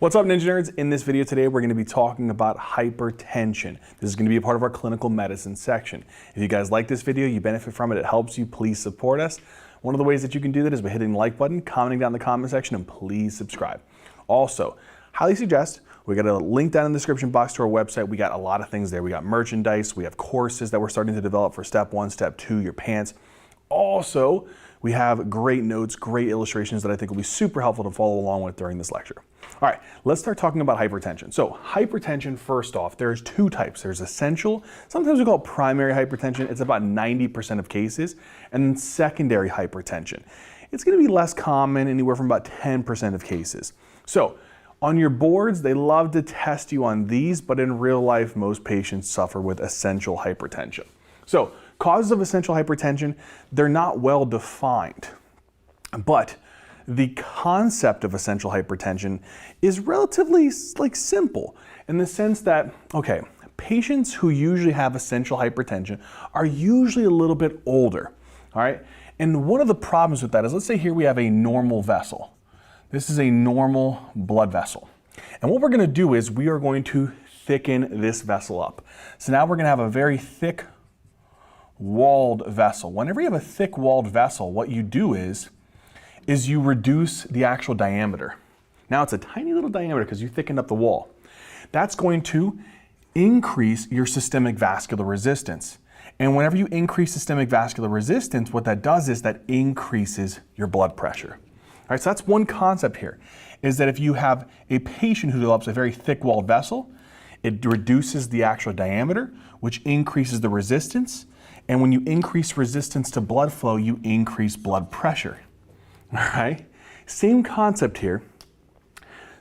What's up, Ninja Nerds? In this video today, we're going to be talking about hypertension. This is going to be a part of our clinical medicine section. If you guys like this video, you benefit from it, it helps you, please support us. One of the ways that you can do that is by hitting the like button, commenting down in the comment section, and please subscribe. Also, highly suggest, we got a link down in the description box to our website. We got a lot of things there. We got merchandise, we have courses that we're starting to develop for step 1, step 2, your pants. Also, we have great notes, great illustrations that I think will be super helpful to follow along with during this lecture. All right, let's start talking about hypertension. So hypertension, first off, there's two types. There's essential, sometimes we call it primary hypertension. It's about 90% of cases. And then secondary hypertension. It's gonna be less common, anywhere from about 10% of cases. So on your boards, they love to test you on these, but in real life, most patients suffer with essential hypertension. So causes of essential hypertension, they're not well defined, but the concept of essential hypertension is relatively simple in the sense that, okay, patients who usually have essential hypertension are usually a little bit older, all right? And one of the problems with that is, let's say here we have a normal vessel. This is a normal blood vessel. And what we're gonna do is we are going to thicken this vessel up. So now we're gonna have a very thick walled vessel. Whenever you have a thick walled vessel, what you do is you reduce the actual diameter. Now it's a tiny little diameter because you thickened up the wall. That's going to increase your systemic vascular resistance. And whenever you increase systemic vascular resistance, what that does is that increases your blood pressure. All right, so that's one concept here, is that if you have a patient who develops a very thick walled vessel, it reduces the actual diameter, which increases the resistance. And when you increase resistance to blood flow, you increase blood pressure. All right, same concept here.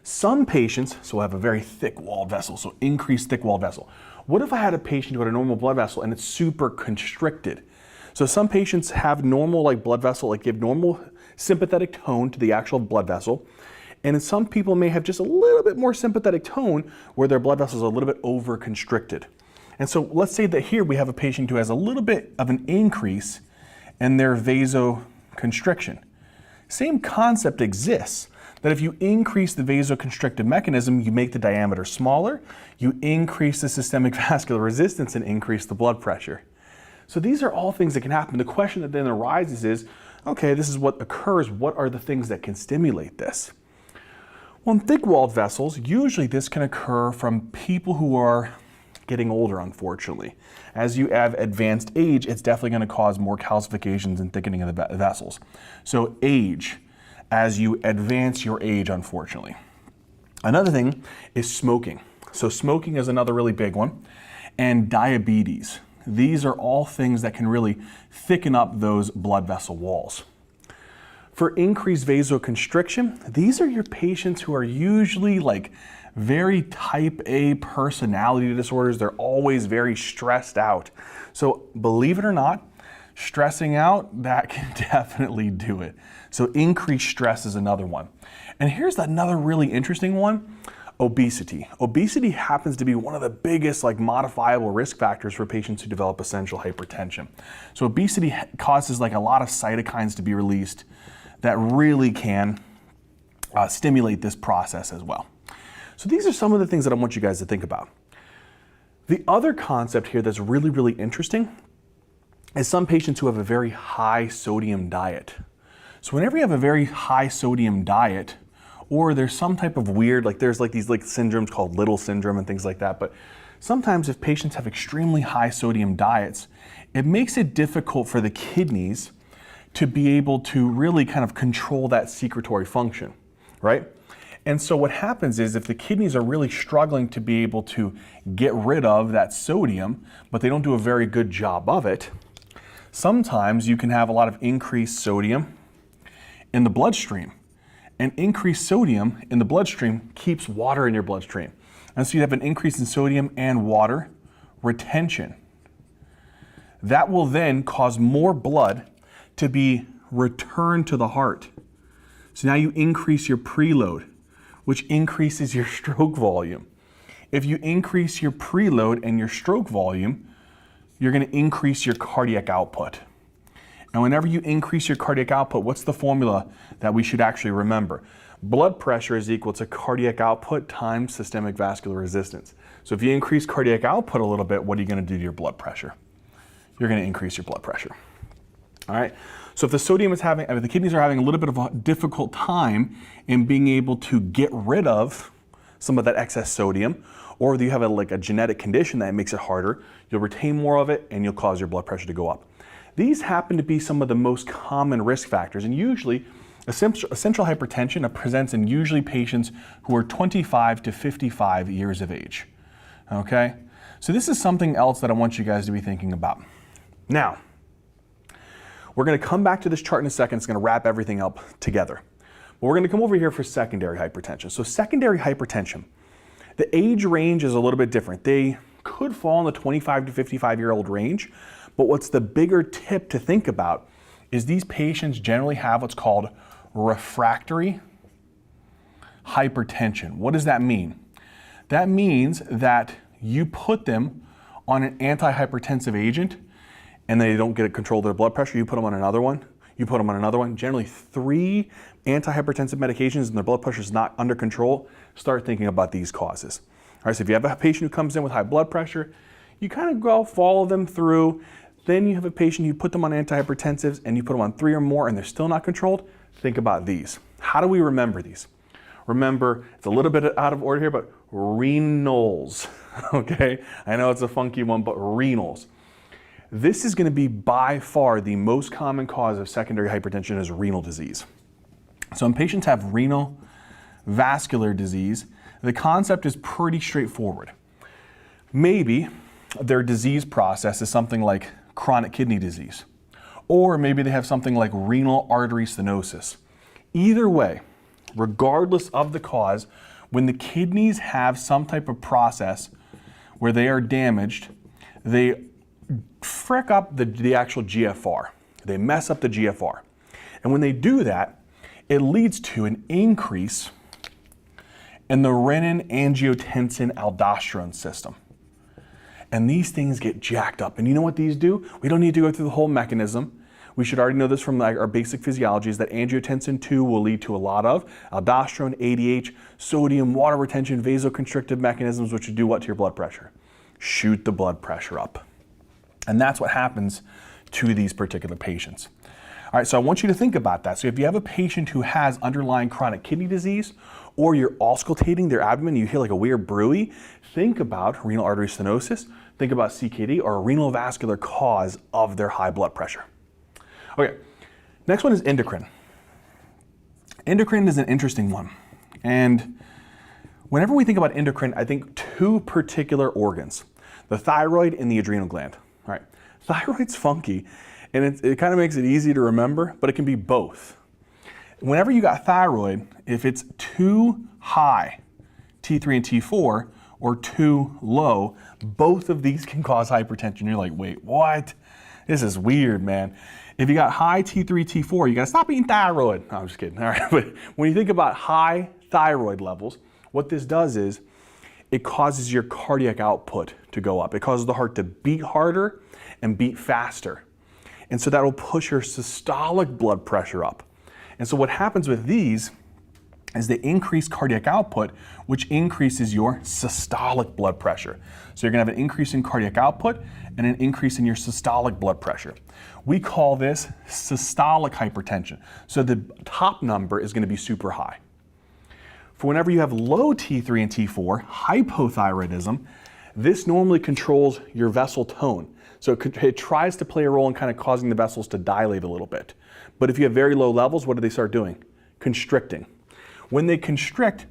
Some patients, so have a very thick walled vessel, so increased thick walled vessel. What if I had a patient who had a normal blood vessel and it's super constricted? So some patients have normal blood vessel, give normal sympathetic tone to the actual blood vessel. And some people may have just a little bit more sympathetic tone where their blood vessels are a little bit over constricted. And so let's say that here we have a patient who has a little bit of an increase in their vasoconstriction. Same concept exists, that if you increase the vasoconstrictive mechanism, you make the diameter smaller, you increase the systemic vascular resistance and increase the blood pressure. So these are all things that can happen. The question that then arises is, okay, this is what occurs. What are the things that can stimulate this? Well, in thick-walled vessels, usually this can occur from people who are getting older, unfortunately. As you have advanced age, it's definitely going to cause more calcifications and thickening of the vessels. So age, as you advance your age, unfortunately. Another thing is smoking. So smoking is another really big one. And diabetes. These are all things that can really thicken up those blood vessel walls. For increased vasoconstriction, these are your patients who are usually very type A personality disorders. They're always very stressed out. So believe it or not, stressing out, that can definitely do it. So increased stress is another one. And here's another really interesting one, obesity. Obesity happens to be one of the biggest modifiable risk factors for patients who develop essential hypertension. So obesity causes a lot of cytokines to be released that really can stimulate this process as well. So these are some of the things that I want you guys to think about. The other concept here that's really, really interesting is some patients who have a very high sodium diet. So whenever you have a very high sodium diet, or there's some type of weird, there's these syndromes called Little syndrome and things like that, but sometimes if patients have extremely high sodium diets, it makes it difficult for the kidneys to be able to really kind of control that secretory function, right? And so what happens is if the kidneys are really struggling to be able to get rid of that sodium, but they don't do a very good job of it, sometimes you can have a lot of increased sodium in the bloodstream. And increased sodium in the bloodstream keeps water in your bloodstream. And so you have an increase in sodium and water retention. That will then cause more blood to be returned to the heart. So now you increase your preload, which increases your stroke volume. If you increase your preload and your stroke volume, you're going to increase your cardiac output. And whenever you increase your cardiac output, what's the formula that we should actually remember? Blood pressure is equal to cardiac output times systemic vascular resistance. So if you increase cardiac output a little bit, what are you going to do to your blood pressure? You're going to increase your blood pressure. All right. So if the kidneys are having a little bit of a difficult time in being able to get rid of some of that excess sodium, or you have a genetic condition that makes it harder, you'll retain more of it and you'll cause your blood pressure to go up. These happen to be some of the most common risk factors, and usually essential hypertension presents in usually patients who are 25 to 55 years of age. Okay? So this is something else that I want you guys to be thinking about. Now, we're going to come back to this chart in a second. It's going to wrap everything up together. But we're going to come over here for secondary hypertension. So secondary hypertension, the age range is a little bit different. They could fall in the 25 to 55-year-old range, but what's the bigger tip to think about is these patients generally have what's called refractory hypertension. What does that mean? That means that you put them on an antihypertensive agent and they don't get control of their blood pressure. You put them on another one. You put them on another one. Generally 3 antihypertensive medications and their blood pressure is not under control. Start thinking about these causes. All right, so if you have a patient who comes in with high blood pressure, you kind of go follow them through. Then you have a patient, you put them on antihypertensives and you put them on 3 or more and they're still not controlled. Think about these. How do we remember these? Remember, it's a little bit out of order here, but renals, okay? I know it's a funky one, but renals. This is going to be by far the most common cause of secondary hypertension is renal disease. So when patients have renal vascular disease, the concept is pretty straightforward. Maybe their disease process is something like chronic kidney disease, or maybe they have something like renal artery stenosis. Either way, regardless of the cause, when the kidneys have some type of process where they are damaged, they frick up the actual GFR. They mess up the GFR. And when they do that, it leads to an increase in the renin-angiotensin-aldosterone system. And these things get jacked up. And you know what these do? We don't need to go through the whole mechanism. We should already know this from our basic physiology, is that angiotensin 2 will lead to a lot of aldosterone, ADH, sodium, water retention, vasoconstrictive mechanisms, which would do what to your blood pressure? Shoot the blood pressure up. And that's what happens to these particular patients. All right, so I want you to think about that. So if you have a patient who has underlying chronic kidney disease, or you're auscultating their abdomen, you hear like a weird bruit, think about renal artery stenosis, think about CKD, or a renal vascular cause of their high blood pressure. Okay, next one is endocrine. Endocrine is an interesting one. And whenever we think about endocrine, I think 2 particular organs, the thyroid and the adrenal gland. All right, thyroid's funky, and it kind of makes it easy to remember, but it can be both. Whenever you got thyroid, if it's too high, T3 and T4, or too low, both of these can cause hypertension. You're like, wait, what? This is weird, man. If you got high T3, T4, you gotta stop eating thyroid. No, I'm just kidding, all right? But when you think about high thyroid levels, what this does is it causes your cardiac output to go up. It causes the heart to beat harder and beat faster. And so that will push your systolic blood pressure up. And so what happens with these is they increase cardiac output, which increases your systolic blood pressure. So you're gonna have an increase in cardiac output and an increase in your systolic blood pressure. We call this systolic hypertension. So the top number is gonna be super high. For whenever you have low T3 and T4, hypothyroidism, this normally controls your vessel tone. So it tries to play a role in kind of causing the vessels to dilate a little bit. But if you have very low levels, what do they start doing? Constricting. When they constrict,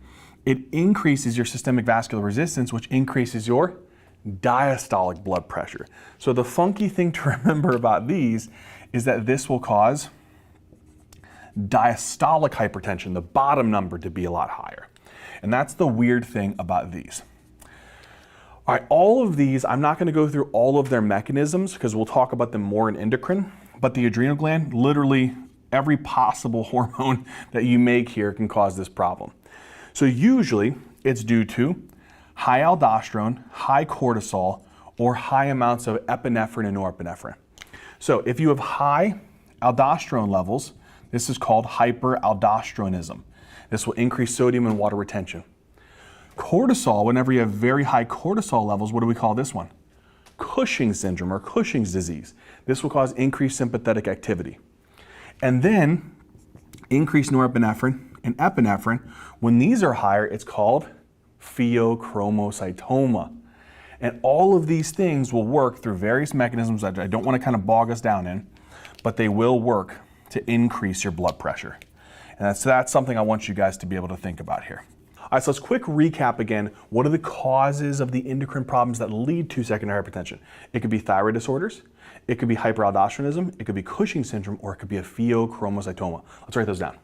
it increases your systemic vascular resistance, which increases your diastolic blood pressure. So the funky thing to remember about these is that this will cause diastolic hypertension, the bottom number, to be a lot higher. And that's the weird thing about these. All right, all of these, I'm not gonna go through all of their mechanisms because we'll talk about them more in endocrine, but the adrenal gland, literally every possible hormone that you make here can cause this problem. So usually it's due to high aldosterone, high cortisol, or high amounts of epinephrine and norepinephrine. So if you have high aldosterone levels, this is called hyperaldosteronism. This will increase sodium and water retention. Cortisol, whenever you have very high cortisol levels, what do we call this one? Cushing's syndrome or Cushing's disease. This will cause increased sympathetic activity. And then increased norepinephrine and epinephrine. When these are higher, it's called pheochromocytoma. And all of these things will work through various mechanisms that I don't want to kind of bog us down in, but they will work to increase your blood pressure. And that's something I want you guys to be able to think about here. All right, so let's quick recap again. What are the causes of the endocrine problems that lead to secondary hypertension? It could be thyroid disorders, it could be hyperaldosteronism, it could be Cushing's syndrome, or it could be a pheochromocytoma. Let's write those down.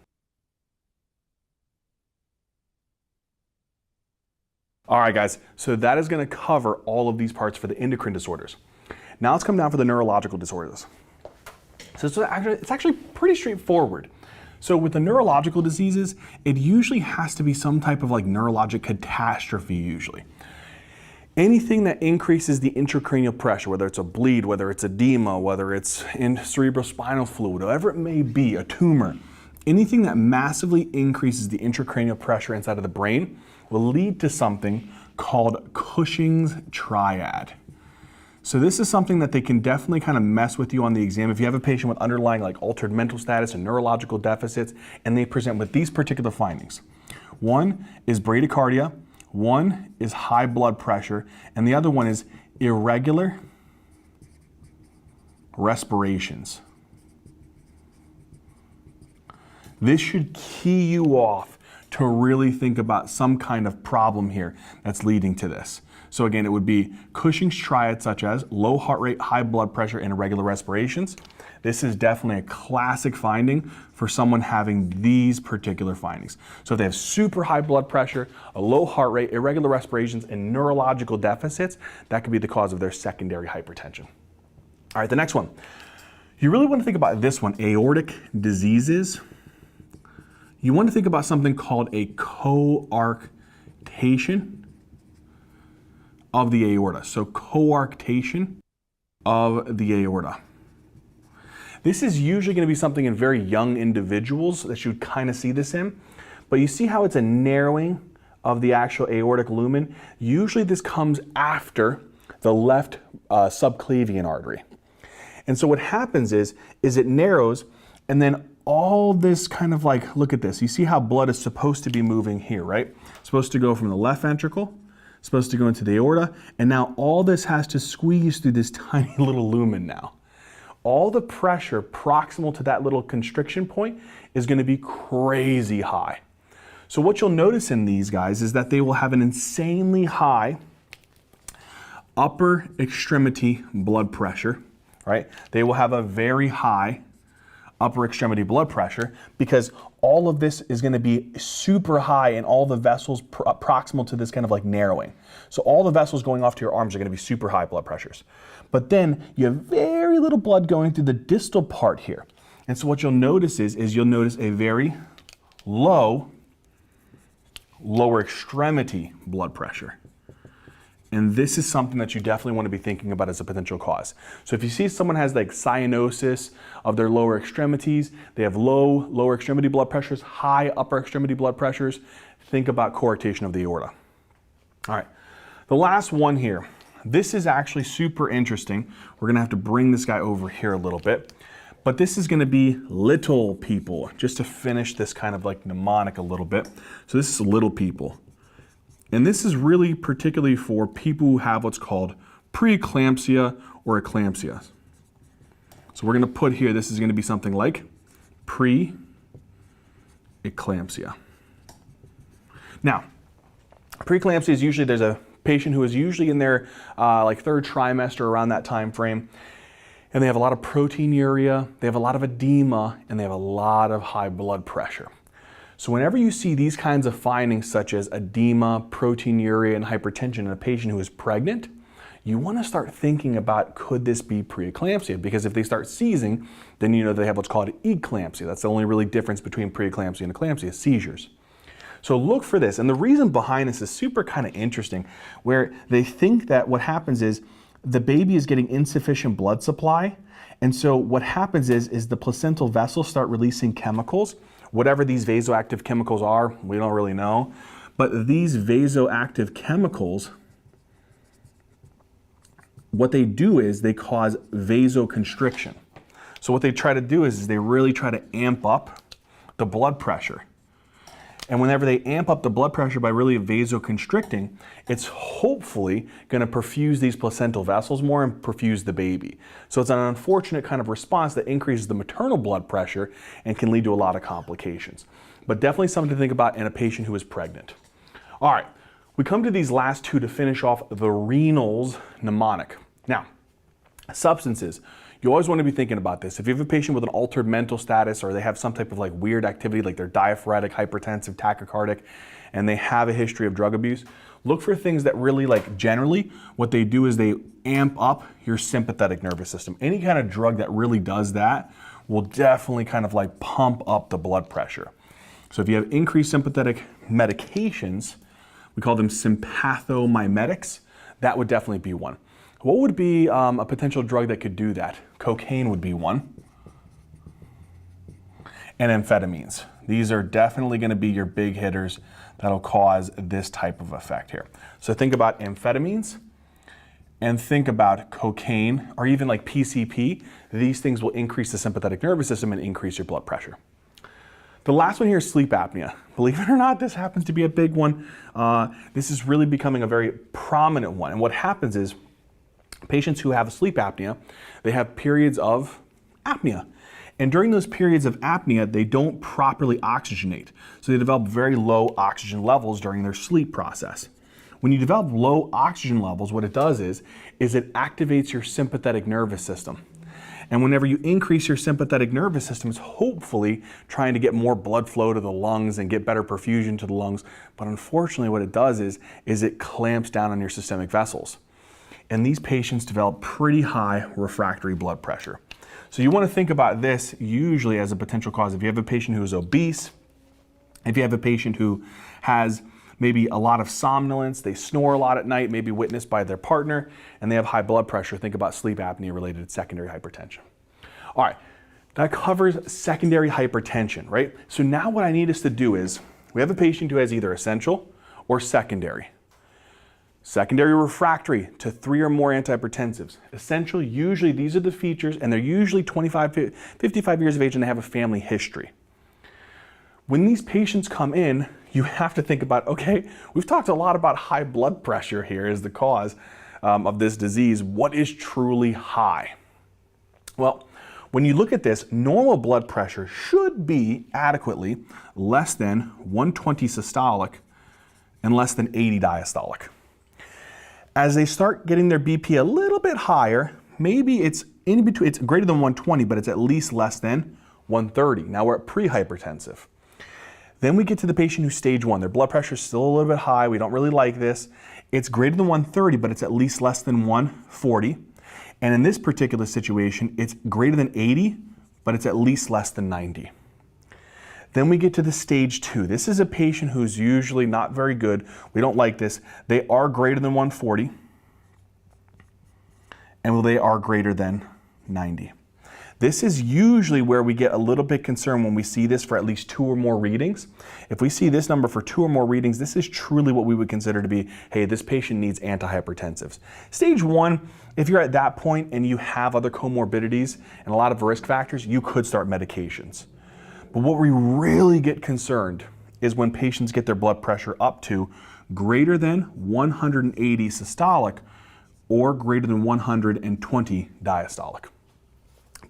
All right, guys, so that is going to cover all of these parts for the endocrine disorders. Now let's come down for the neurological disorders. So it's actually pretty straightforward. So with the neurological diseases, it usually has to be some type of like neurologic catastrophe usually. Anything that increases the intracranial pressure, whether it's a bleed, whether it's edema, whether it's in cerebrospinal fluid, whatever it may be, a tumor, anything that massively increases the intracranial pressure inside of the brain will lead to something called Cushing's triad. So this is something that they can definitely kind of mess with you on the exam. If you have a patient with underlying like altered mental status and neurological deficits, and they present with these particular findings. One is bradycardia, one is high blood pressure, and the other one is irregular respirations. This should key you off to really think about some kind of problem here that's leading to this. So again, it would be Cushing's triad, such as low heart rate, high blood pressure, and irregular respirations. This is definitely a classic finding for someone having these particular findings. So if they have super high blood pressure, a low heart rate, irregular respirations, and neurological deficits, that could be the cause of their secondary hypertension. All right, the next one. You really want to think about this one, aortic diseases. You want to think about something called a coarctation of the aorta. So coarctation of the aorta. This is usually going to be something in very young individuals that you kind of see this in. But you see how it's a narrowing of the actual aortic lumen? Usually this comes after the left subclavian artery. And so what happens is it narrows, and then all this kind of like, look at this. You see how blood is supposed to be moving here, right? It's supposed to go from the left ventricle, supposed to go into the aorta, and now all this has to squeeze through this tiny little lumen now. All the pressure proximal to that little constriction point is going to be crazy high. So what you'll notice in these guys is that they will have an insanely high upper extremity blood pressure, right? They will have a very high upper extremity blood pressure because all of this is going to be super high in all the vessels proximal to this kind of like narrowing. So all the vessels going off to your arms are going to be super high blood pressures. But then you have very little blood going through the distal part here. And so what you'll notice is you'll notice a very low lower extremity blood pressure. And this is something that you definitely want to be thinking about as a potential cause. So if you see someone has like cyanosis of their lower extremities, they have low lower extremity blood pressures, high upper extremity blood pressures, think about coarctation of the aorta. All right, the last one here. This is actually super interesting. We're gonna have to bring this guy over here a little bit. But this is gonna be little people, just to finish this kind of like mnemonic a little bit. So this is little people. And this is really particularly for people who have what's called preeclampsia or eclampsia. So we're going to put here, this is going to be something like preeclampsia. Now, preeclampsia is usually, there's a patient who is usually in their like third trimester, around that time frame, and they have a lot of proteinuria, they have a lot of edema, and they have a lot of high blood pressure. So whenever you see these kinds of findings such as edema, proteinuria, and hypertension in a patient who is pregnant, you want to start thinking about, could this be preeclampsia? Because if they start seizing, then you know they have what's called eclampsia. That's the only really difference between preeclampsia and eclampsia, seizures. So look for this. And the reason behind this is super kind of interesting, where they think that what happens is the baby is getting insufficient blood supply. And so what happens is the placental vessels start releasing chemicals, Whatever these vasoactive chemicals are, we don't really know. But these vasoactive chemicals, what they do is they cause vasoconstriction. So what they try to do is they really try to amp up the blood pressure. And whenever they amp up the blood pressure by really vasoconstricting, it's hopefully going to perfuse these placental vessels more and perfuse the baby. So it's an unfortunate kind of response that increases the maternal blood pressure and can lead to a lot of complications. But definitely something to think about in a patient who is pregnant. All right, we come to these last two to finish off the renals mnemonic. Now, substances. You always want to be thinking about this. If you have a patient with an altered mental status or they have some type of like weird activity, like they're diaphoretic, hypertensive, tachycardic, and they have a history of drug abuse, look for things that really, like, generally what they do is they amp up your sympathetic nervous system. Any kind of drug that really does that will definitely kind of like pump up the blood pressure. So if you have increased sympathetic medications, we call them sympathomimetics, that would definitely be one. What would be a potential drug that could do that? Cocaine would be one. And amphetamines. These are definitely going to be your big hitters that'll cause this type of effect here. So think about amphetamines and think about cocaine or even like PCP. These things will increase the sympathetic nervous system and increase your blood pressure. The last one here is sleep apnea. Believe it or not, this happens to be a big one. This is really becoming a very prominent one. And what happens is patients who have sleep apnea, they have periods of apnea. And during those periods of apnea, they don't properly oxygenate. So they develop very low oxygen levels during their sleep process. When you develop low oxygen levels, what it does is it activates your sympathetic nervous system. And whenever you increase your sympathetic nervous system, it's hopefully trying to get more blood flow to the lungs and get better perfusion to the lungs. But unfortunately, what it does is it clamps down on your systemic vessels. And these patients develop pretty high refractory blood pressure. So you want to think about this usually as a potential cause. If you have a patient who is obese, if you have a patient who has maybe a lot of somnolence, they snore a lot at night, maybe witnessed by their partner, and they have high blood pressure, think about sleep apnea related to secondary hypertension. All right, that covers secondary hypertension, right? So now what I need us to do is, we have a patient who has either essential or secondary. Secondary refractory to 3 or more antihypertensives. Essential, usually these are the features, and they're usually 25, 55 years of age and they have a family history. When these patients come in, you have to think about, okay, we've talked a lot about high blood pressure here as the cause of this disease. What is truly high? Well, when you look at this, normal blood pressure should be adequately less than 120 systolic and less than 80 diastolic. As they start getting their BP a little bit higher, maybe it's in between, it's greater than 120, but it's at least less than 130. Now we're at pre-hypertensive. Then we get to the patient who's stage 1. Their blood pressure is still a little bit high. We don't really like this. It's greater than 130, but it's at least less than 140. And in this particular situation, it's greater than 80, but it's at least less than 90. Then we get to the stage 2. This is a patient who's usually not very good. We don't like this. They are greater than 140, and they are greater than 90. This is usually where we get a little bit concerned when we see this for at least 2 or more readings. If we see this number for 2 or more readings, this is truly what we would consider to be, hey, this patient needs antihypertensives. Stage 1, if you're at that point and you have other comorbidities and a lot of risk factors, you could start medications. But what we really get concerned is when patients get their blood pressure up to greater than 180 systolic or greater than 120 diastolic.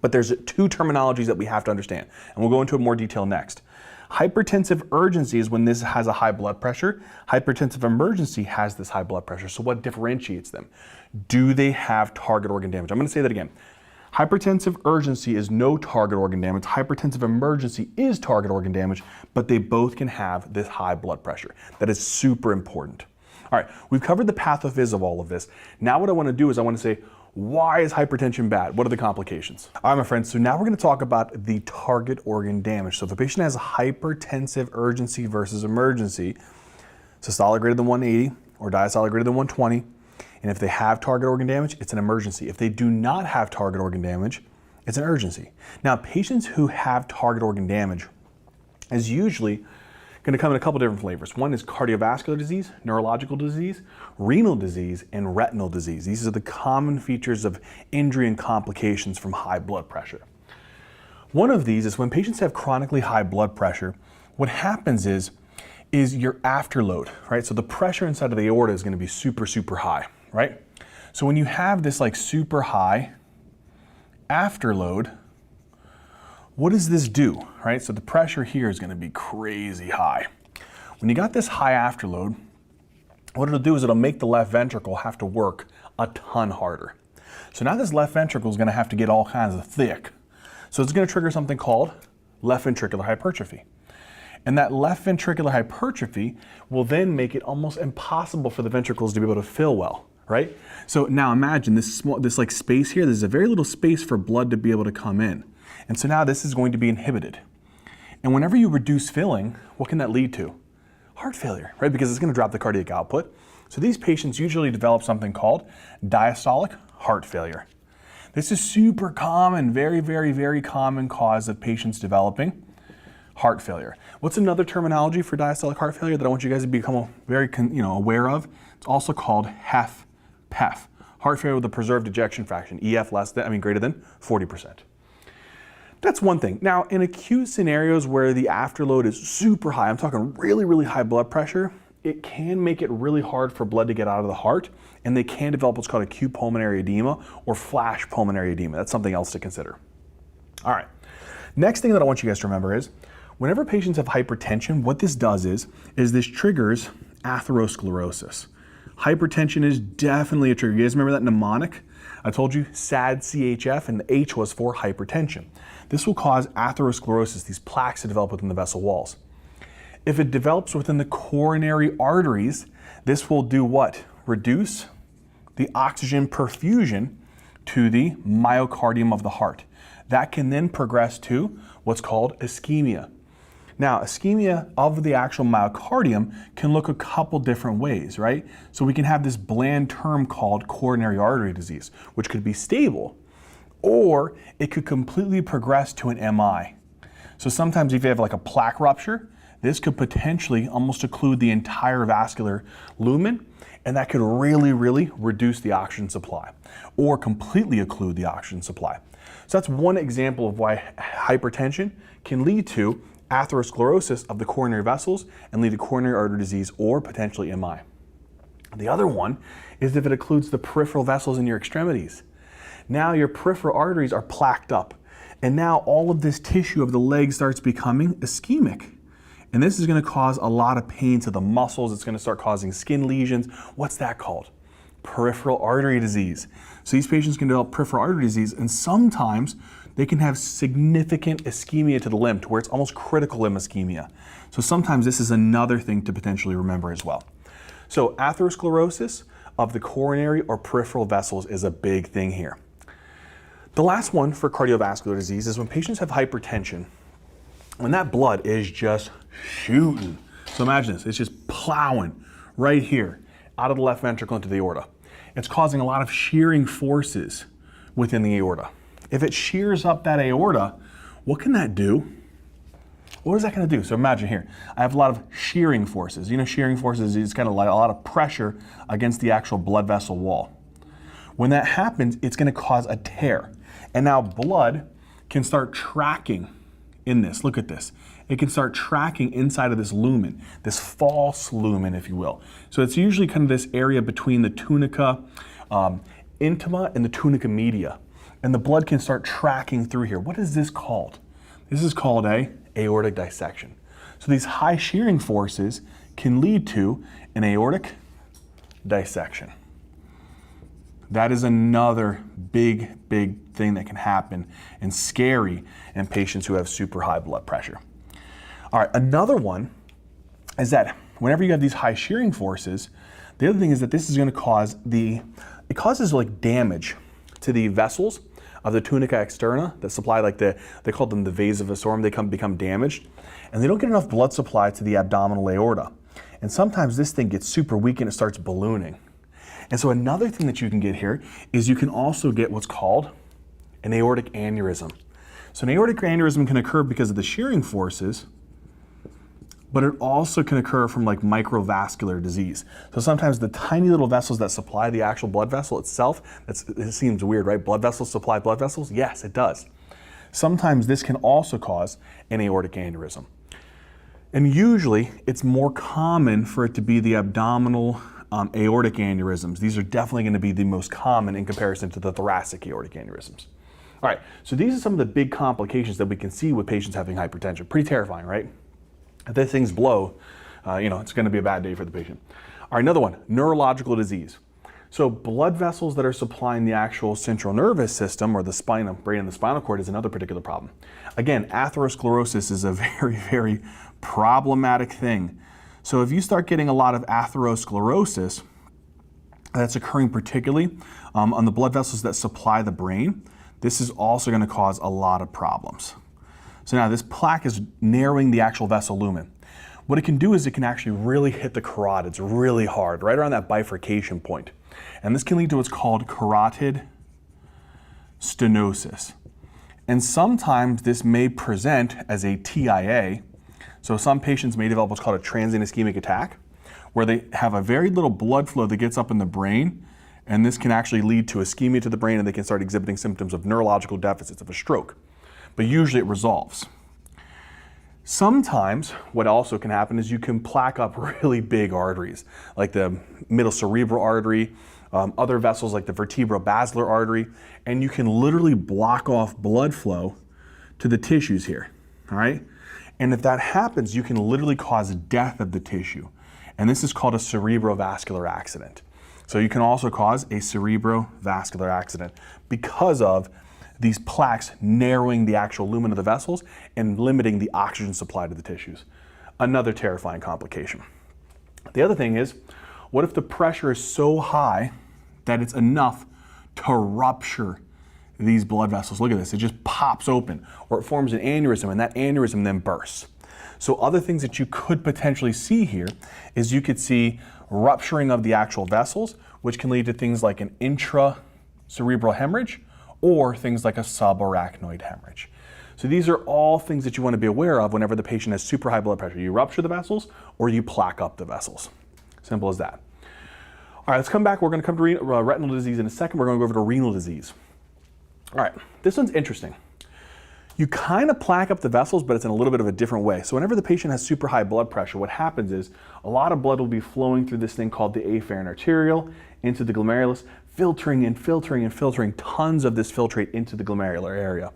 But there's 2 terminologies that we have to understand, and we'll go into more detail next. Hypertensive urgency is when this has a high blood pressure. Hypertensive emergency has this high blood pressure. So what differentiates them? Do they have target organ damage? I'm going to say that again. Hypertensive urgency is no target organ damage. Hypertensive emergency is target organ damage, but they both can have this high blood pressure. That is super important. All right, we've covered the pathophys of all of this. Now what I want to do is I want to say, why is hypertension bad? What are the complications? All right, my friends, so now we're going to talk about the target organ damage. So if a patient has a hypertensive urgency versus emergency, systolic greater than 180 or diastolic greater than 120, and if they have target organ damage, it's an emergency. If they do not have target organ damage, it's an urgency. Now, patients who have target organ damage is usually going to come in a couple different flavors. One is cardiovascular disease, neurological disease, renal disease, and retinal disease. These are the common features of injury and complications from high blood pressure. One of these is when patients have chronically high blood pressure, what happens is your afterload, right? So the pressure inside of the aorta is going to be super, super high, right? So when you have this like super high afterload, what does this do, right? So the pressure here is going to be crazy high. When you got this high afterload, what it'll do is it'll make the left ventricle have to work a ton harder. So now this left ventricle is going to have to get all kinds of thick. So it's going to trigger something called left ventricular hypertrophy. And that left ventricular hypertrophy will then make it almost impossible for the ventricles to be able to fill well, right? So now imagine this like space here, there's a very little space for blood to be able to come in. And so now this is going to be inhibited. And whenever you reduce filling, what can that lead to? Heart failure, right? Because it's going to drop the cardiac output. So these patients usually develop something called diastolic heart failure. This is super common, very, very, very common cause of patients developing heart failure. What's another terminology for diastolic heart failure that I want you guys to become very aware of? It's also called HFpEF, heart failure with a preserved ejection fraction, EF greater than 40%. That's one thing. Now, in acute scenarios where the afterload is super high, I'm talking really, really high blood pressure, it can make it really hard for blood to get out of the heart, and they can develop what's called acute pulmonary edema or flash pulmonary edema. That's something else to consider. All right. Next thing that I want you guys to remember is whenever patients have hypertension, what this does is this triggers atherosclerosis. Hypertension is definitely a trigger. You guys remember that mnemonic? I told you SAD CHF, and the H was for hypertension. This will cause atherosclerosis, these plaques to develop within the vessel walls. If it develops within the coronary arteries, this will do what? Reduce the oxygen perfusion to the myocardium of the heart. That can then progress to what's called ischemia. Now, ischemia of the actual myocardium can look a couple different ways, right? So we can have this bland term called coronary artery disease, which could be stable, or it could completely progress to an MI. So sometimes if you have like a plaque rupture, this could potentially almost occlude the entire vascular lumen, and that could really, really reduce the oxygen supply, or completely occlude the oxygen supply. So that's one example of why hypertension can lead to atherosclerosis of the coronary vessels and lead to coronary artery disease or potentially MI. The other one is if it occludes the peripheral vessels in your extremities. Now your peripheral arteries are plaqued up, and now all of this tissue of the leg starts becoming ischemic. And this is going to cause a lot of pain to the muscles. It's going to start causing skin lesions. What's that called? Peripheral artery disease. So these patients can develop peripheral artery disease, and sometimes they can have significant ischemia to the limb, to where it's almost critical limb ischemia. So sometimes this is another thing to potentially remember as well. So atherosclerosis of the coronary or peripheral vessels is a big thing here. The last one for cardiovascular disease is when patients have hypertension, when that blood is just shooting. So imagine this, it's just plowing right here out of the left ventricle into the aorta. It's causing a lot of shearing forces within the aorta. If it shears up that aorta, what can that do? What is that going to do? So imagine here, I have a lot of shearing forces. You know, shearing forces is kind of like a lot of pressure against the actual blood vessel wall. When that happens, it's going to cause a tear. And now blood can start tracking in this. Look at this. It can start tracking inside of this lumen, this false lumen, if you will. So it's usually kind of this area between the tunica intima and the tunica media. And the blood can start tracking through here. What is this called? This is called a aortic dissection. So these high shearing forces can lead to an aortic dissection. That is another big thing that can happen and scary in patients who have super high blood pressure. All right, another one is that whenever you have these high shearing forces, the other thing is that this is going to cause it causes like damage to the vessels of the tunica externa that supply they call them the vasa vasorum. They become damaged, and they don't get enough blood supply to the abdominal aorta. And sometimes this thing gets super weak and it starts ballooning. And so another thing that you can get here is you can also get what's called an aortic aneurysm. So an aortic aneurysm can occur because of the shearing forces but it also can occur from like microvascular disease. So sometimes the tiny little vessels that supply the actual blood vessel itself, it seems weird, right? Blood vessels supply blood vessels? Yes, it does. Sometimes this can also cause an aortic aneurysm. And usually it's more common for it to be the abdominal aortic aneurysms. These are definitely going to be the most common in comparison to the thoracic aortic aneurysms. All right, so these are some of the big complications that we can see with patients having hypertension. Pretty terrifying, right? If these things blow, it's going to be a bad day for the patient. All right, another one, neurological disease. So blood vessels that are supplying the actual central nervous system or the spinal, brain and the spinal cord is another particular problem. Again, atherosclerosis is a very, very problematic thing. So if you start getting a lot of atherosclerosis, that's occurring particularly on the blood vessels that supply the brain, this is also going to cause a lot of problems. So now this plaque is narrowing the actual vessel lumen. What it can do is it can actually really hit the carotids really hard, right around that bifurcation point. And this can lead to what's called carotid stenosis. And sometimes this may present as a TIA. So some patients may develop what's called a transient ischemic attack, where they have a very little blood flow that gets up in the brain, and this can actually lead to ischemia to the brain, and they can start exhibiting symptoms of neurological deficits of a stroke. But usually it resolves. Sometimes what also can happen is you can plaque up really big arteries, like the middle cerebral artery, other vessels like the vertebrobasilar artery, and you can literally block off blood flow to the tissues here, all right? And if that happens, you can literally cause death of the tissue. And this is called a cerebrovascular accident. So you can also cause a cerebrovascular accident because of these plaques narrowing the actual lumen of the vessels and limiting the oxygen supply to the tissues. Another terrifying complication. The other thing is, what if the pressure is so high that it's enough to rupture these blood vessels? Look at this, it just pops open, or it forms an aneurysm, and that aneurysm then bursts. So other things that you could potentially see here is you could see rupturing of the actual vessels, which can lead to things like an intracerebral hemorrhage, or things like a subarachnoid hemorrhage. So these are all things that you want to be aware of whenever the patient has super high blood pressure. You rupture the vessels or you plaque up the vessels. Simple as that. All right, let's come back. We're going to come to retinal disease in a second. We're going to go over to renal disease. All right, this one's interesting. You kind of plaque up the vessels, but it's in a little bit of a different way. So whenever the patient has super high blood pressure, what happens is a lot of blood will be flowing through this thing called the afferent arteriole into the glomerulus, filtering and filtering and filtering tons of this filtrate into the glomerular area.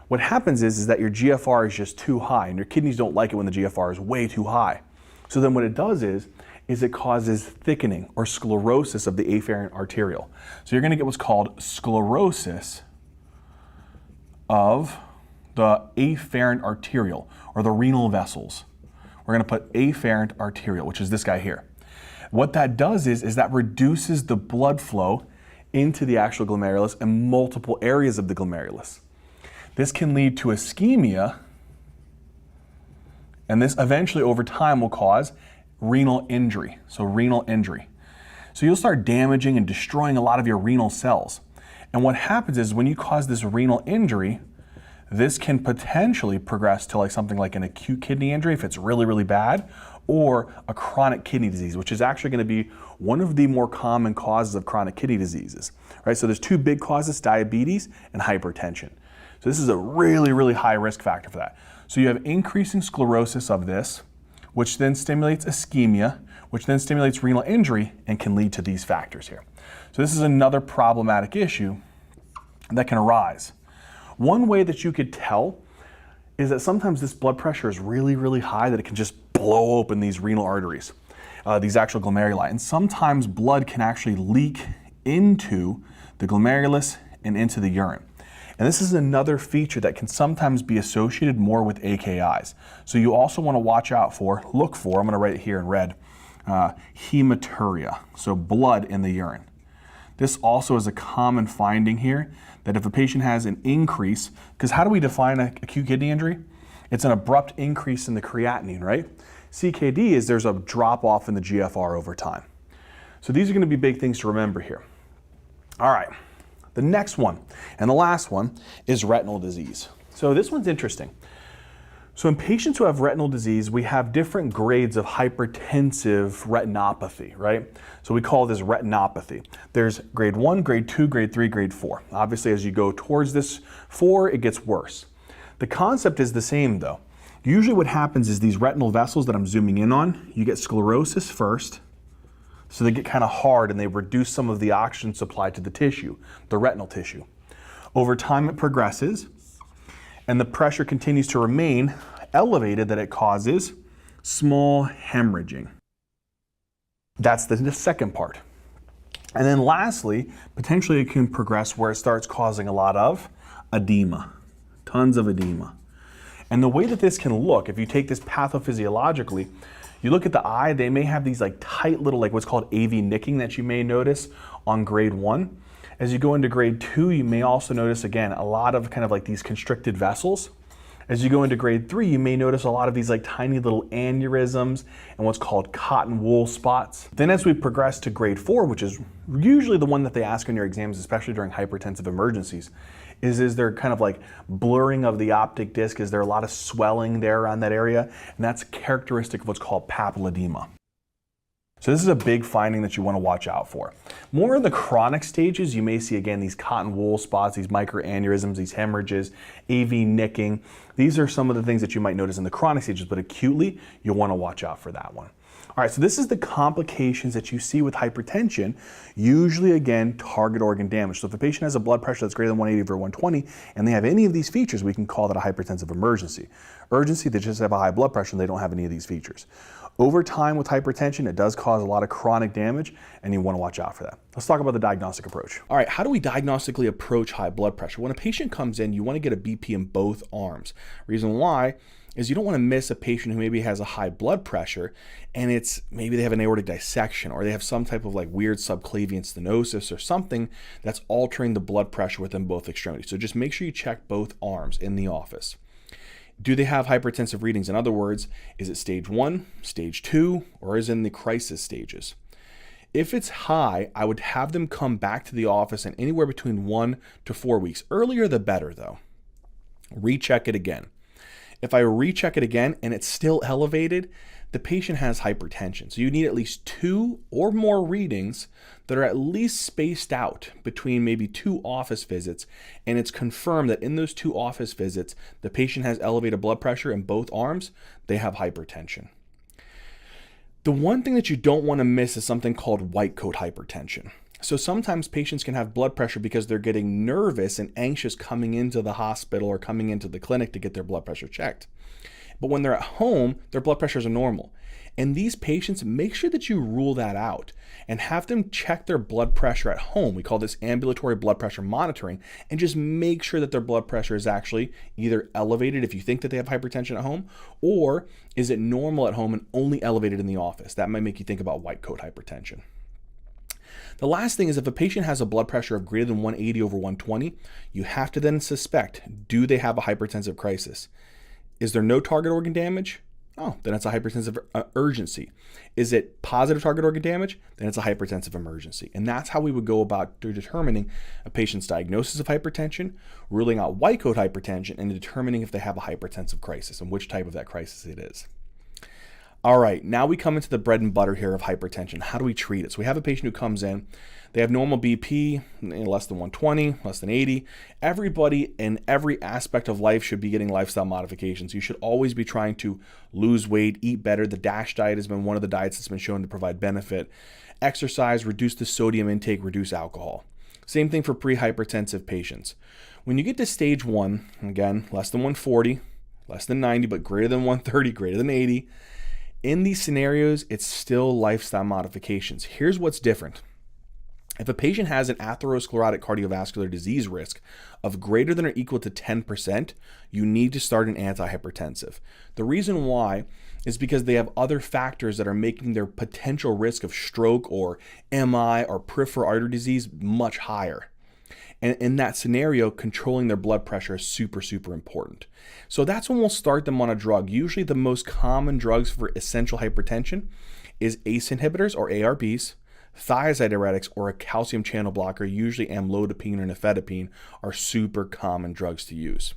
What happens is that your GFR is just too high, and your kidneys don't like it when the GFR is way too high. So then what it does is it causes thickening or sclerosis of the afferent arteriole. So you're going to get what's called sclerosis of the afferent arteriole, or the renal vessels. We're going to put afferent arteriole, which is this guy here. What that does is that reduces the blood flow into the actual glomerulus and multiple areas of the glomerulus. This can lead to ischemia, and this eventually over time will cause renal injury. So renal injury. So you'll start damaging and destroying a lot of your renal cells. And what happens is when you cause this renal injury, this can potentially progress to like something like an acute kidney injury if it's really, really bad, or a chronic kidney disease, which is actually going to be one of the more common causes of chronic kidney diseases, right? So there's two big causes, diabetes and hypertension. So this is a really, really high risk factor for that. So you have increasing sclerosis of this, which then stimulates ischemia, which then stimulates renal injury and can lead to these factors here. So this is another problematic issue that can arise. One way that you could tell is that sometimes this blood pressure is really, really high that it can just blow open these renal arteries, these actual glomeruli. And sometimes blood can actually leak into the glomerulus and into the urine. And this is another feature that can sometimes be associated more with AKIs. So you also want to watch out for, look for, I'm going to write it here in red, hematuria, so blood in the urine. This also is a common finding here, that if a patient has an increase, because how do we define an acute kidney injury? It's an abrupt increase in the creatinine, right? CKD is there's a drop off in the GFR over time. So these are going to be big things to remember here. All right, the next one and the last one is retinal disease. So this one's interesting. So in patients who have retinal disease, we have different grades of hypertensive retinopathy, right? So we call this retinopathy. There's grade 1, grade 2, grade 3, grade 4. Obviously, as you go towards this 4, it gets worse. The concept is the same though. Usually what happens is these retinal vessels that I'm zooming in on, you get sclerosis first, so they get kind of hard and they reduce some of the oxygen supply to the tissue, the retinal tissue. Over time it progresses, and the pressure continues to remain elevated that it causes small hemorrhaging. That's the second part. And then lastly, potentially it can progress where it starts causing a lot of edema, tons of edema. And the way that this can look, if you take this pathophysiologically, you look at the eye, they may have these like tight little, like what's called AV nicking that you may notice on grade 1. As you go into grade 2, you may also notice, again, a lot of kind of like these constricted vessels. As you go into grade 3, you may notice a lot of these like tiny little aneurysms and what's called cotton wool spots. Then as we progress to grade 4, which is usually the one that they ask on your exams, especially during hypertensive emergencies, is there kind of like blurring of the optic disc? Is there a lot of swelling there around that area? And that's characteristic of what's called papilledema. So this is a big finding that you want to watch out for. More in the chronic stages, you may see again these cotton wool spots, these microaneurysms, these hemorrhages, AV nicking. These are some of the things that you might notice in the chronic stages, but acutely, you'll want to watch out for that one. All right, so this is the complications that you see with hypertension, usually again, target organ damage. So if a patient has a blood pressure that's greater than 180 over 120 and they have any of these features, we can call that a hypertensive emergency. Urgency, they just have a high blood pressure and they don't have any of these features. Over time with hypertension, it does cause a lot of chronic damage and you want to watch out for that. Let's talk about the diagnostic approach. All right, how do we diagnostically approach high blood pressure? When a patient comes in, you want to get a BP in both arms. Reason why is you don't want to miss a patient who maybe has a high blood pressure and it's maybe they have an aortic dissection or they have some type of like weird subclavian stenosis or something that's altering the blood pressure within both extremities. So just make sure you check both arms in the office. Do they have hypertensive readings? In other words, is it stage 1, stage 2, or is it in the crisis stages? If it's high, I would have them come back to the office in anywhere between 1 to 4 weeks. Earlier the better though. Recheck it again. If I recheck it again and it's still elevated, the patient has hypertension. So you need at least 2 or more readings that are at least spaced out between maybe 2 office visits, and it's confirmed that in those 2 office visits, the patient has elevated blood pressure in both arms, they have hypertension. The one thing that you don't want to miss is something called white coat hypertension. So sometimes patients can have blood pressure because they're getting nervous and anxious coming into the hospital or coming into the clinic to get their blood pressure checked. But when they're at home, their blood pressures are normal. And these patients, make sure that you rule that out and have them check their blood pressure at home. We call this ambulatory blood pressure monitoring, and just make sure that their blood pressure is actually either elevated if you think that they have hypertension at home, or is it normal at home and only elevated in the office. That might make you think about white coat hypertension. The last thing is if a patient has a blood pressure of greater than 180 over 120, you have to then suspect, do they have a hypertensive crisis? Is there no target organ damage? Oh, then it's a hypertensive urgency. Is it positive target organ damage? Then it's a hypertensive emergency. And that's how we would go about determining a patient's diagnosis of hypertension, ruling out white coat hypertension, and determining if they have a hypertensive crisis and which type of that crisis it is. All right, now we come into the bread and butter here of hypertension. How do we treat it? So we have a patient who comes in, they have normal BP, less than 120, less than 80. Everybody in every aspect of life should be getting lifestyle modifications. You should always be trying to lose weight, eat better. The DASH diet has been one of the diets that's been shown to provide benefit. Exercise, reduce the sodium intake, reduce alcohol. Same thing for pre-hypertensive patients. When you get to stage 1, again, less than 140, less than 90, but greater than 130, greater than 80, in these scenarios, it's still lifestyle modifications. Here's what's different. If a patient has an atherosclerotic cardiovascular disease risk of greater than or equal to 10%, you need to start an antihypertensive. The reason why is because they have other factors that are making their potential risk of stroke or MI or peripheral artery disease much higher. And in that scenario, controlling their blood pressure is super, super important. So that's when we'll start them on a drug. Usually the most common drugs for essential hypertension is ACE inhibitors or ARBs, thiazide diuretics, or a calcium channel blocker, usually amlodipine or nifedipine, are super common drugs to use.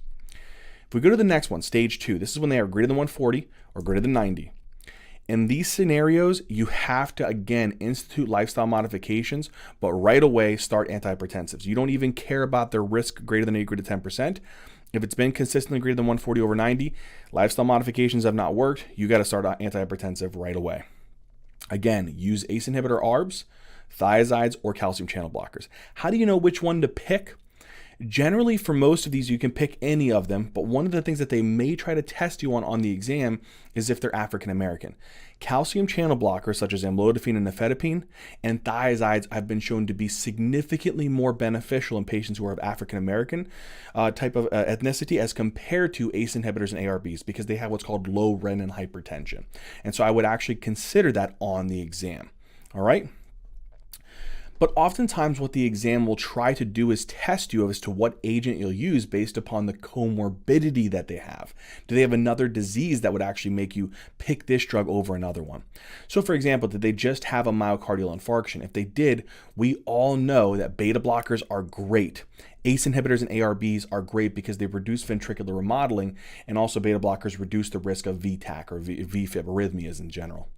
If we go to the next one, stage 2, this is when they are greater than 140 or greater than 90. In these scenarios, you have to, again, institute lifestyle modifications, but right away start antihypertensives. You don't even care about their risk greater than or equal to 10%. If it's been consistently greater than 140 over 90, lifestyle modifications have not worked, you got to start antihypertensive right away. Again, use ACE inhibitor ARBs, thiazides, or calcium channel blockers. How do you know which one to pick? Generally, for most of these, you can pick any of them, but one of the things that they may try to test you on the exam is if they're African American. Calcium channel blockers such as amlodipine and nifedipine and thiazides have been shown to be significantly more beneficial in patients who are of African American type of ethnicity as compared to ACE inhibitors and ARBs because they have what's called low renin hypertension. And so I would actually consider that on the exam. All right. But oftentimes what the exam will try to do is test you as to what agent you'll use based upon the comorbidity that they have. Do they have another disease that would actually make you pick this drug over another one? So for example, did they just have a myocardial infarction? If they did, we all know that beta blockers are great. ACE inhibitors and ARBs are great because they reduce ventricular remodeling, and also beta blockers reduce the risk of VTAC or VFib arrhythmias in general.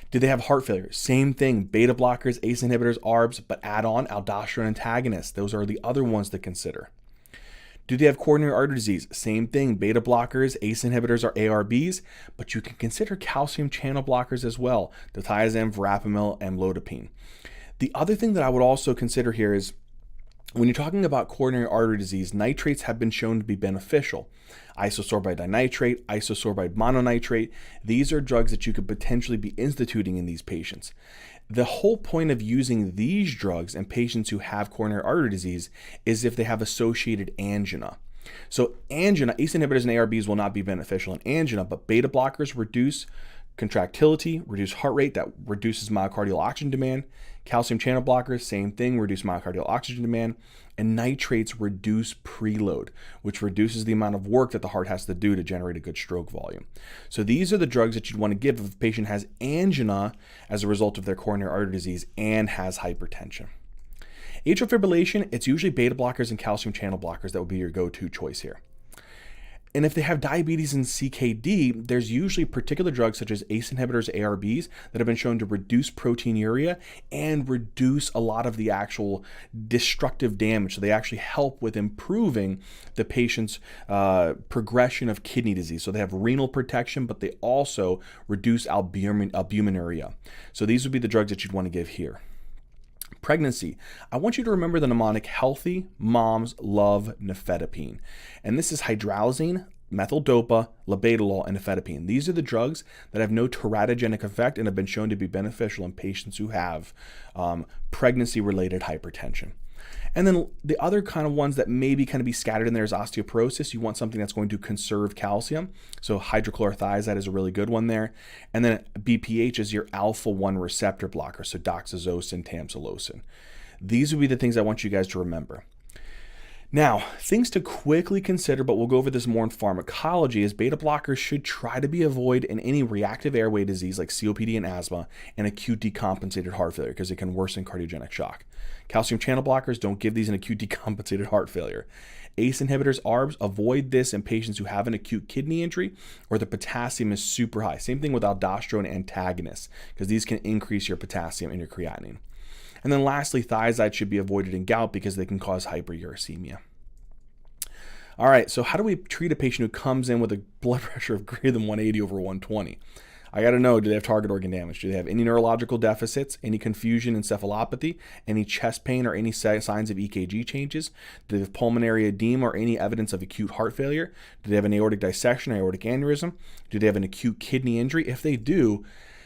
Do they have heart failure? Same thing, beta blockers, ACE inhibitors, ARBs, but add on aldosterone antagonists. Those are the other ones to consider. Do they have coronary artery disease? Same thing, beta blockers, ACE inhibitors, or ARBs, but you can consider calcium channel blockers as well, diltiazem, verapamil, amlodipine. The other thing that I would also consider here is when you're talking about coronary artery disease, nitrates have been shown to be beneficial. Isosorbide dinitrate, isosorbide mononitrate, these are drugs that you could potentially be instituting in these patients. The whole point of using these drugs in patients who have coronary artery disease is if they have associated angina. So angina, ACE inhibitors and ARBs will not be beneficial in angina, but beta blockers reduce contractility, reduce heart rate, that reduces myocardial oxygen demand. Calcium channel blockers, same thing, reduce myocardial oxygen demand. And nitrates reduce preload, which reduces the amount of work that the heart has to do to generate a good stroke volume. So these are the drugs that you'd want to give if a patient has angina as a result of their coronary artery disease and has hypertension. Atrial fibrillation, it's usually beta blockers and calcium channel blockers that would be your go-to choice here. And if they have diabetes and CKD, there's usually particular drugs such as ACE inhibitors, ARBs, that have been shown to reduce proteinuria and reduce a lot of the actual destructive damage. So they actually help with improving the patient's progression of kidney disease. So they have renal protection, but they also reduce albuminuria. So these would be the drugs that you'd want to give here. Pregnancy. I want you to remember the mnemonic healthy moms love nifedipine. And this is hydralazine, methyl-dopa, labetalol, and nifedipine. These are the drugs that have no teratogenic effect and have been shown to be beneficial in patients who have pregnancy-related hypertension. And then the other kind of ones that maybe kind of be scattered in there is osteoporosis. You want something that's going to conserve calcium. So hydrochlorothiazide is a really good one there. And then BPH is your alpha-1 receptor blocker. So doxazosin, tamsulosin. These would be the things I want you guys to remember. Now, things to quickly consider, but we'll go over this more in pharmacology, is beta blockers should try to be avoided in any reactive airway disease like COPD and asthma and acute decompensated heart failure because it can worsen cardiogenic shock. Calcium channel blockers, don't give these in acute decompensated heart failure. ACE inhibitors, ARBs, avoid this in patients who have an acute kidney injury or the potassium is super high. Same thing with aldosterone antagonists because these can increase your potassium and your creatinine. And then lastly, thiazides should be avoided in gout because they can cause hyperuricemia. All right, so how do we treat a patient who comes in with a blood pressure of greater than 180 over 120? I got to know, do they have target organ damage? Do they have any neurological deficits, any confusion, encephalopathy, any chest pain, or any signs of EKG changes? Do they have pulmonary edema or any evidence of acute heart failure? Do they have an aortic dissection or aortic aneurysm? Do they have an acute kidney injury? If they do,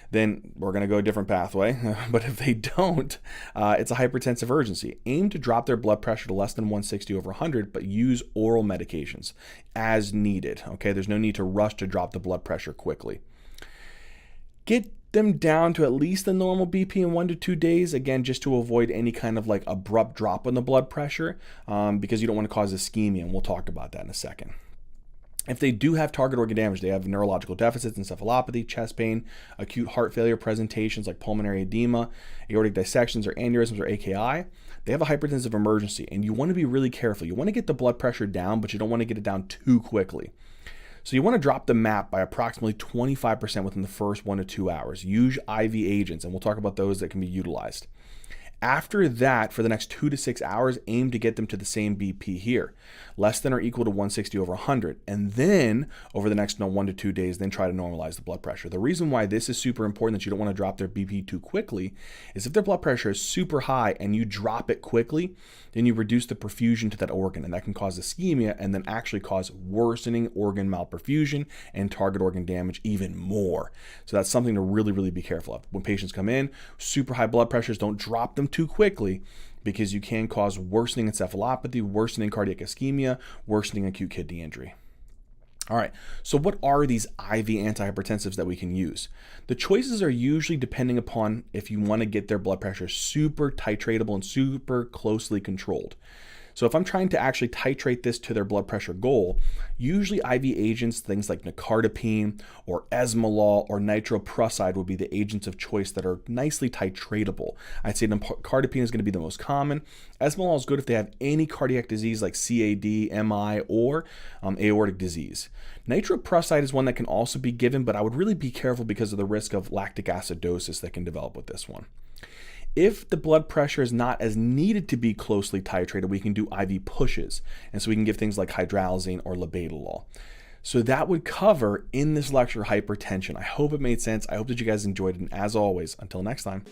then we're going to go a different pathway. But if they don't, it's a hypertensive urgency. Aim to drop their blood pressure to less than 160 over 100, but use oral medications as needed. Okay, there's no need to rush to drop the blood pressure quickly. Get them down to at least the normal BP in 1 to 2 days, again, just to avoid any kind of like abrupt drop in the blood pressure because you don't want to cause ischemia, and we'll talk about that in a second. If they do have target organ damage, they have neurological deficits, encephalopathy, chest pain, acute heart failure presentations like pulmonary edema, aortic dissections or aneurysms or AKI, they have a hypertensive emergency, and you want to be really careful. You want to get the blood pressure down, but you don't want to get it down too quickly. So you want to drop the MAP by approximately 25% within the first 1 to 2 hours. Use IV agents, and we'll talk about those that can be utilized. After that, for the next 2 to 6 hours, aim to get them to the same BP here, less than or equal to 160 over 100. And then over the next 1 to 2 days, then try to normalize the blood pressure. The reason why this is super important, that you don't want to drop their BP too quickly, is if their blood pressure is super high and you drop it quickly, then you reduce the perfusion to that organ, and that can cause ischemia and then actually cause worsening organ malperfusion and target organ damage even more. So that's something to really, really be careful of. When patients come in, super high blood pressures, don't drop them too quickly, because you can cause worsening encephalopathy, worsening cardiac ischemia, worsening acute kidney injury. All right, so what are these IV antihypertensives that we can use? The choices are usually depending upon if you want to get their blood pressure super titratable and super closely controlled. So if I'm trying to actually titrate this to their blood pressure goal, usually IV agents, things like nicardipine or esmolol or nitroprusside would be the agents of choice that are nicely titratable. I'd say nicardipine is going to be the most common. Esmolol is good if they have any cardiac disease like CAD, MI, or aortic disease. Nitroprusside is one that can also be given, but I would really be careful because of the risk of lactic acidosis that can develop with this one. If the blood pressure is not as needed to be closely titrated, we can do IV pushes. And so we can give things like hydralazine or labetalol. So that would cover in this lecture hypertension. I hope it made sense. I hope that you guys enjoyed it. And as always, until next time.